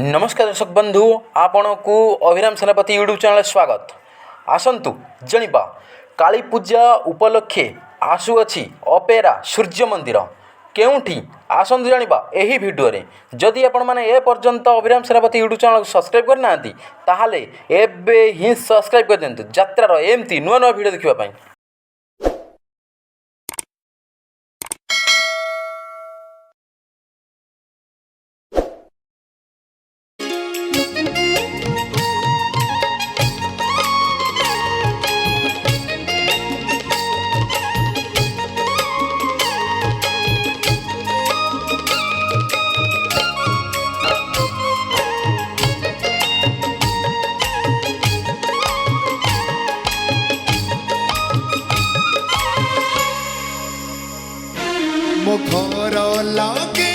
नमस्कार दर्शक बंधु आपण को अभिराम सेनापति यूट्यूब चैनल स्वागत। आसतु जानिबा काली पूजा उपलक्षे आसुअछि अपेरा सूर्य मंदिर केउठी आसतु जानिबा एही वीडियो रे। जदि आपण माने ए पर्यंत अभिराम सेनापति यूट्यूब चैनल सब्सक्राइब करना ताहाले एबे ही सब्सक्राइब कर देंतु यात्रा एमती नुआ नुआ वीडियो देखिबा पई। मो घर लागे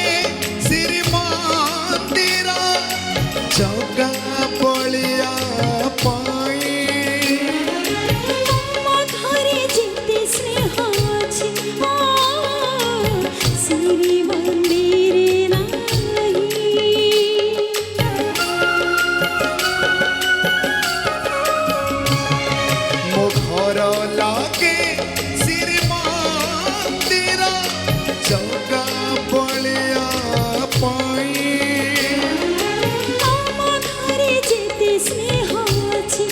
श्री मंदिर जगा पलिया पाई मो घरे जिते स्नेह अछि श्री मंदिर नाही। मो घर लागे श्री मंदिर जगा पलिया पाई मो घरे जिते स्नेह अछि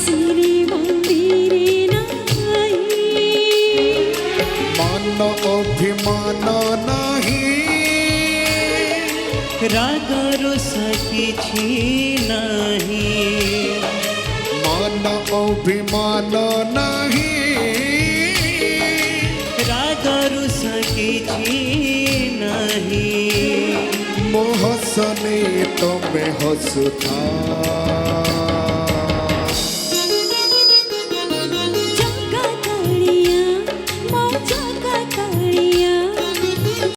श्री मंदिर नाही। मन अभिमान नहीं रागर सकिछि नहीं मन अभिमान नहीं रागर सकिछि नहीं मोह सने तुम्हें हसुथा